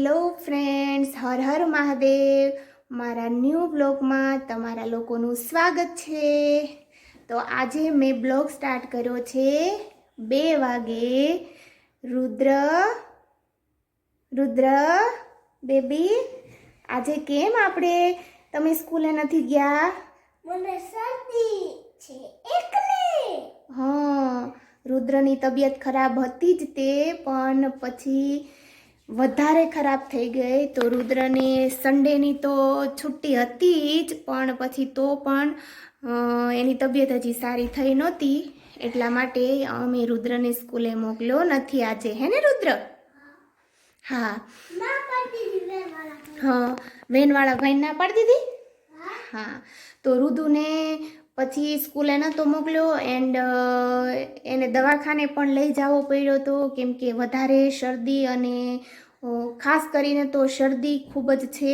Hello friends, Har Har Mahadev. મારા new બ્લોગમાં તમારા લોકોનું સ્વાગત છે. તો આજે મેં બ્લોગ સ્ટાર્ટ કર્યો છે 2 વાગે. રુદ્ર બેબી, આજે કેમ તમે સ્કૂલે નથી ગયા? મને શરદી છે એટલે. હા, રુદ્રની તબિયત ખરાબ હતી જ તે, પણ પછી વધારે ખરાબ થઈ ગઈ. તો રુદ્રને સન્ડેની તો છુટ્ટી હતી જ, પણ પછી તો પણ એની તબિયત હજી સારી થઈ નહોતી, એટલા માટે અમે રુદ્રને સ્કૂલે મોકલ્યો નથી આજે. હે ને રુદ્ર? હા. હા, વેનવાળા ભાઈ ના પાડી દીધી. હા, તો રુદુને પછી સ્કૂલે નહોતો મોકલ્યો એન્ડ એને દવાખાને પણ લઈ જવો પડ્યો હતો, કેમ કે વધારે શરદી અને ખાસ કરીને તો શરદી ખૂબ જ છે.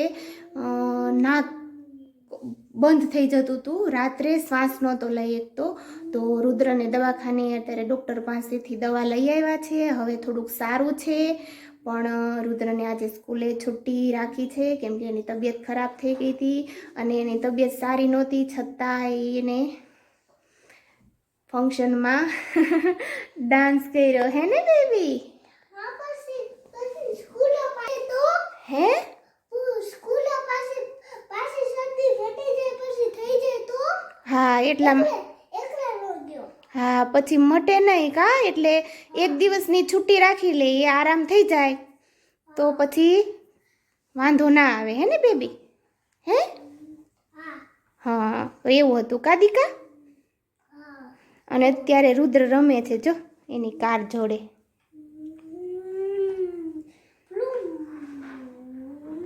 નાક બંધ થઈ જતું હતું, રાત્રે શ્વાસ નહોતો લઈ શકતો. તો રુદ્રને દવાખાને અત્યારે ડૉક્ટર પાસેથી દવા લઈ આવ્યા છે. હવે થોડુંક સારું છે, પણ રુદ્રને આજે સ્કૂલે છુટ્ટી રાખી છે, કેમ કે એની તબિયત ખરાબ થઈ ગઈ હતી અને એની તબિયત સારી નહોતી, છતાં એને ફંક્શનમાં ડાન્સ કર્યો. હે ને બેબી? હે? હા, એટલા હા, પછી મટે નહીં કા, એટલે એક દિવસની છુટ્ટી રાખી લે, એ આરામ થઈ જાય તો પછી વાંધો ના આવે. હે ને બેબી? હે? હા, એવું હતું કા દીકા? અને અત્યારે રુદ્ર રમે છે જો એની કાર જોડે.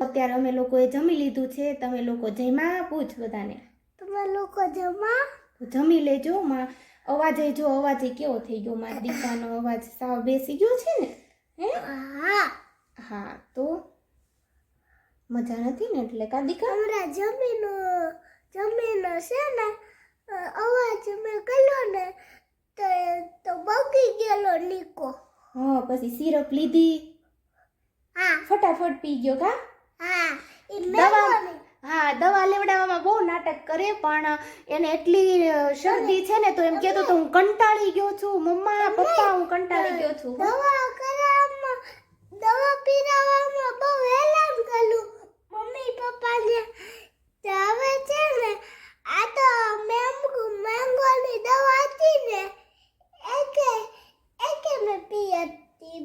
અત્યારે અમે લોકોએ જમી લીધું છે. તમે લોકો જમ્યા? પૂછ બધાને. તમે લોકો જમી લેજો. અવાજ કેવો થઈ ગયો? મારા દીકાનો અવાજ સાવ બેસી ગયો છે ને. હે? હા, તો મજા નથી ને એટલે કા દીકા? હમણાં જમીનો છે ને, અવાજ મેં કર્યો ને તો બગી ગયેલો લીકો. હા, પછી સિરપ લીધી? હા. ફટાફટ પી ગયો કા? હા, દવા લેવડાવવામાં બહુ નાટક કરે, પણ એને એટલી શરદી છે ને, તો એમ કહેતો તો હું કંટાળી ગયો છું મમ્મા, પપ્પા, હું કંટાળી ગયો છું. દવા પીરાવામાં બહુ હેરાન કર્યું મમ્મી પપ્પાને. હવે છે ને, આ તો મેંગોની દવા હતી ને, એકે મેં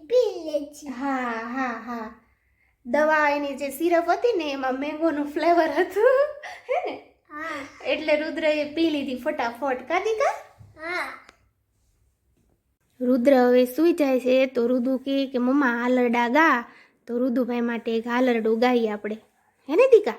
પી લે છે. હા, દવા એની જે સિરપ હતી ને, એમાં મેંગોનું ફ્લેવર હતું. હે ને? હા. એટલે રુદ્રએ પી લીધી ફટાફટ કા દીકા? હા. રુદ્ર હવે સૂઈ જાય છે, તો રુદુ કહે કે મમ્મા હાલરડા ગા, તો રુદુભાઈ માટે એક હાલરડું ગાઈએ આપણે. હે ને દીકા?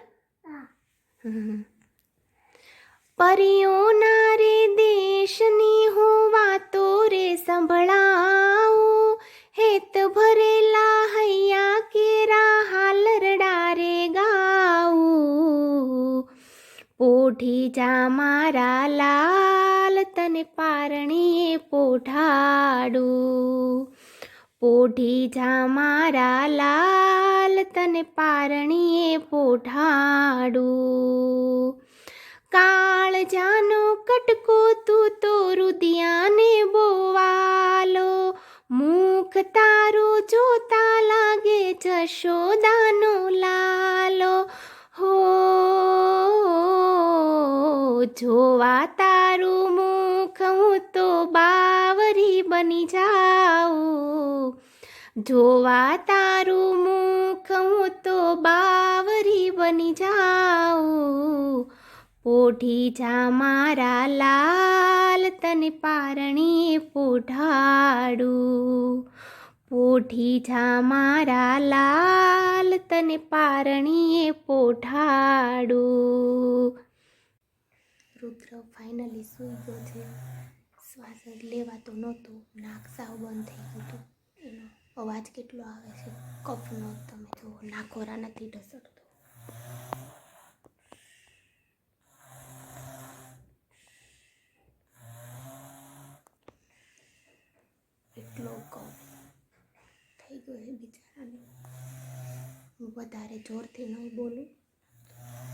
પરિયોના રે દેશની હું વાતો રે સંભળાવું, હેત ભરેલા હૈયા કેરા હાલરડા રે ગાવું. પોઢી જા મારા લાલ, તને પારણીએ પોઢાડું. પોઢી જા મારા લાલ, તને પારણીએ પોઢાડું. કાળજાનો કટકો તું તો રુદિયાને બોવાલો, મુખ તારું જોતા લાગે જશોદાનો લાલો. હો, જોવા તારું મુખ હું તો બાવરી બની જાઉં. જોવા તારું મુખ હું તો બાવરી બની જાઉં. પોઢી જા મારા લાલ, તને પારણીએ પોઢાડું. પોઢી જા મારા લાલ, તને પારણીએ પોઢાડું. રુદ્ર ફાઇનલી સૂઈ ગયો છે. શ્વાસ જ લેવાતો નહોતો, નાક સાવ બંધ થઈ ગયું હતું. એનો અવાજ કેટલો આવે છે, કફનો તમે જુઓ, નાકોરા નથી ઢસડતો. એટલો કફ થઈ ગયો છે બિચારાને. વધારે જોરથી નહીં બોલું,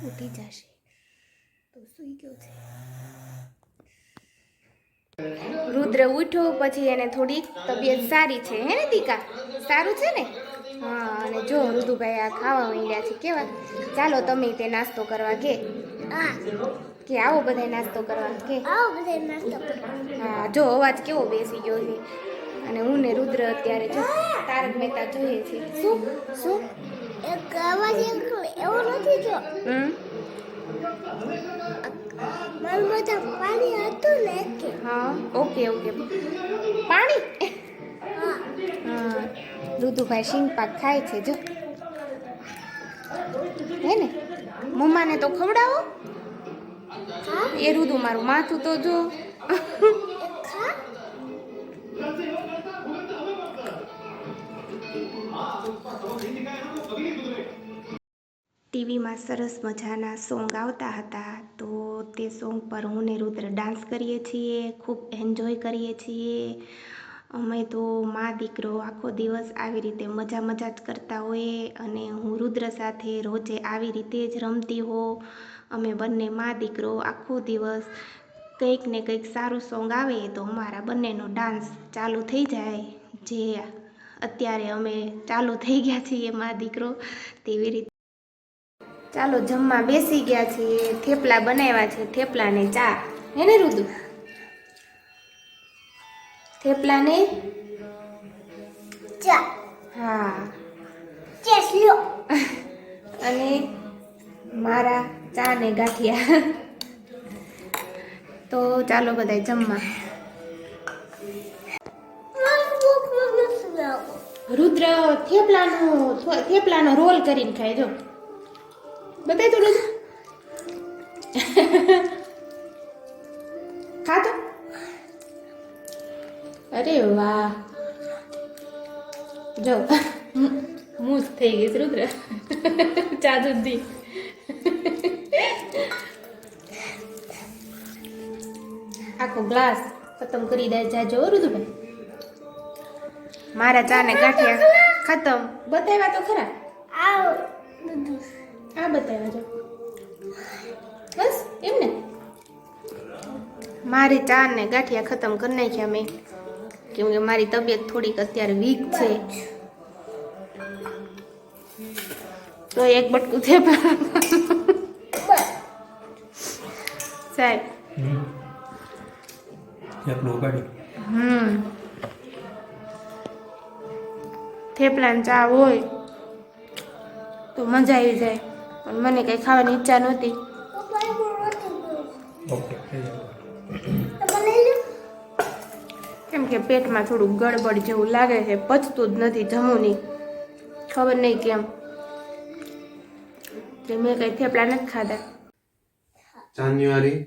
ઉઠી જશે. તો સૂઈ ગયો છે. રુદ્ર ઉઠ્યો પછી એને થોડીક તબિયત સારી છે, હે ને દીકા? સારું છે ને? હા. અને જો રુદુભાઈ આ ખાવા માંડ્યા છે. કેવા? ચાલો તમે તે નાસ્તો કરવા કે આવો બધા નાસ્તો કરવા કે હા. જો અવાજ કેવો બેસી ગયો છે. અને હું ને રુદ્ર અત્યારે જો તારક મહેતા જોઈએ છે. શું એક અવાજ એવો નથી જો મારું બધા પાણી હતું ને કે હા. ઓકે પાણી. હા. રુદુભાઈ સિંગપાક ખાય છે જો, હે ને? મમ્માને તો ખવડાવો. એ રુદુ મારું માથું તો જો. ટીવીમાં સરસ મજાના સોંગ આવતા હતા, તો તે સોંગ પર હું ને રુદ્ર ડાન્સ કરીએ છીએ, ખૂબ એન્જોય કરીએ છીએ. અમે તો મા દીકરો આખો દિવસ આવી રીતે મજા જ કરતા હોઈએ. અને હું રુદ્ર સાથે રોજે આવી રીતે જ રમતી હોઉં. અમે બંને મા દીકરો આખો દિવસ કંઈક ને કંઈક સારું સોંગ આવે તો અમારા બંનેનો ડાન્સ ચાલુ થઈ જાય. જે અત્યારે અમે ચાલુ થઈ ગયા છીએ મા દીકરો તેવી રીતે. ચાલો જમવા બેસી ગયા છીએ. થેપલા બનાવ્યા છે, થેપલા ને ચા, હે ને રુદુ? થેપલા ને ચા. હા. ચેસ લ્યો. અને મારા ચા ને ગાંઠિયા. તો ચાલો બધા જમવા. રુદ્ર થેપલાનો રોલ કરીને ખાય જો. બતાય તો રુદ્ર. ખાતો. અરે વાહ. જો મૂસ થઈ ગઈ છે રુદ્ર. ચા દૂધી. આખો ગ્લાસ ખતમ કરી દે જાજો રુદુભાઈ. મારા ચા ને ગાંઠિયા ખતમ. બતાવ્યા તો ખરા. આ બતાવ્યા જો. બસ એમ ને. મારી ચા ને ગાંઠિયા ખતમ કરી નાખ્યા મેં, કેમ કે મારી તબિયત થોડીક અત્યારે વીક છે. તો એક બટકું છે સાહેબ. થેપલા ને ચા હોય તો મજા આવી જાય, પણ મને કઈ ખાવાની ઈચ્છા નહોતી. કેમ કે પેટમાં થોડું ગડબડ જેવું લાગે છે, પચતું જ નથી, જમું નહીં, ખબર નહીં કેમ. મેં કઈ થેપલા નથી ખાધા. January,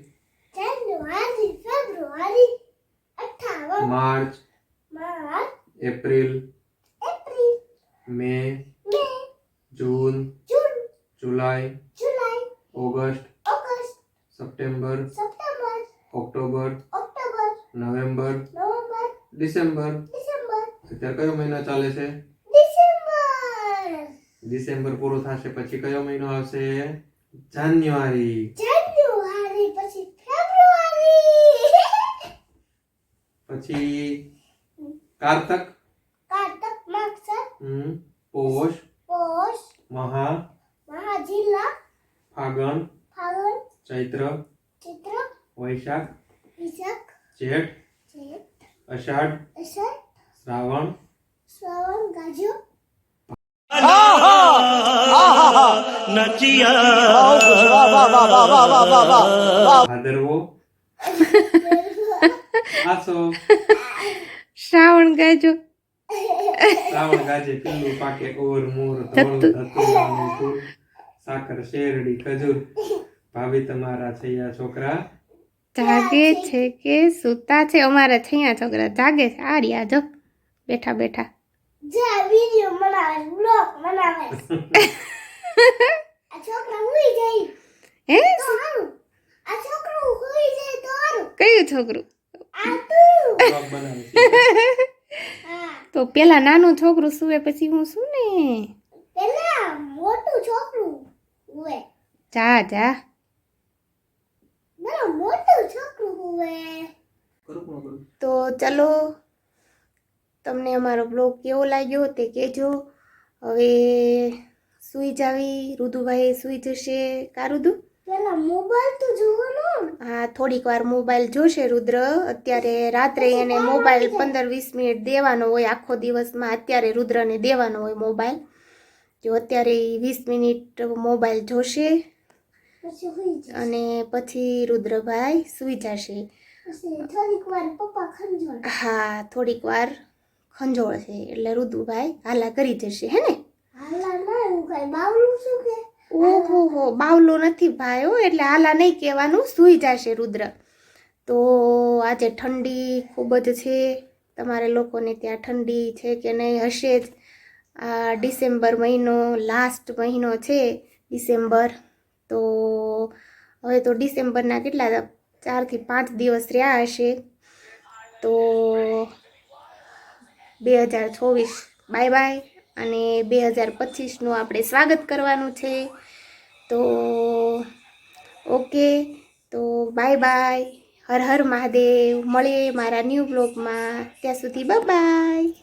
February, March, April, May, June, July, August, September, October, November, December. અત્યારે કયો મહિનો ચાલે છે? ડિસેમ્બર પૂરો થશે પછી કયો મહિનો આવશે? જાન્યુઆરી. પછી ફેબ્રુઆરી, પછી કારતક, માગસર, પોષ, મહા, જિલ્લા, ફાગણ, ચૈત્ર, વૈશાખ, જેઠ, અષાઢ, શ્રાવણ, ગાજો, ભાદરવો, આસો, શ્રાવણ ગાજો. શ્રાવણ ગાજે પીલું પાકે ઓર મોર ધોળું ધતુરાનું ફૂલ, સાકર શેરડી ખજૂર, ભાભી તમારા છૈયા છોકરા જાગે છે કે સૂતા છે? અમારા છૈયા છોકરા જાગે છે. આ રહ્યા જો બેઠા બેઠા. જા વિડિયો બનાવે, બ્લોગ બનાવે. આ છોકરા હુઈ જાય હે? તો હારું. આ છોકરું હુઈ જાય તો હારું. કયું છોકરું? આ તું. બ્લોગ બનાવે છે. હા, તો પેલા નાનું છોકરું સુવે પછી હું શું ને? પેલા જા જા. ના મોટું છોકરું હોય કરું કોણ કરું તો ચલો, તમને અમારો બ્લોગ કેવો લાગ્યો તે કહેજો. હવે સૂઈ જાવી, રુદુભાઈ સૂઈ જશે. કા રુદુ? પેલા મોબાઈલ તો જોવાનો. હા, થોડીક વાર મોબાઈલ જોશે રુદ્ર. અત્યારે રાત્રે એને મોબાઈલ 15-20 મિનિટ દેવાનો હોય આખો દિવસમાં. અત્યારે રુદ્રને દેવાનો હોય મોબાઈલ. જો અત્યારે 20 મિનિટ મોબાઈલ જોશે પછી હુઈ જશે. અને પછી રુદ્રભાઈ સૂઈ જશે. પછી થોડીક વાર પપ્પા ખંજોળ. હા, થોડીક વાર ખંજોળશે એટલે રુદુભાઈ હાલા કરી જશે, હે ને? હાલા ના હું કઈ બાવલું છું કે ઓહો હો, બાવલો નથી ભાઈ હો, એટલે હાલા નહીં કહેવાનું, સૂઈ જશે રુદ્ર. તો આજે ઠંડી ખૂબ જ છે. તમારે લોકોને ત્યાં ઠંડી છે કે નહીં? હશે જ. આ ડિસેમ્બર મહિનો, લાસ્ટ મહિનો છે ડિસેમ્બર. તો હવે તો ડિસેમ્બરના કેટલા 4 થી 5 દિવસ રહ્યા હશે. તો 2024 બાય બાય, અને 2025નું આપણે સ્વાગત કરવાનું છે. તો ઓકે, તો બાય બાય, હર હર મહાદેવ. મળીએ મારા ન્યૂ બ્લોગમાં. ત્યાં સુધી બાય બાય.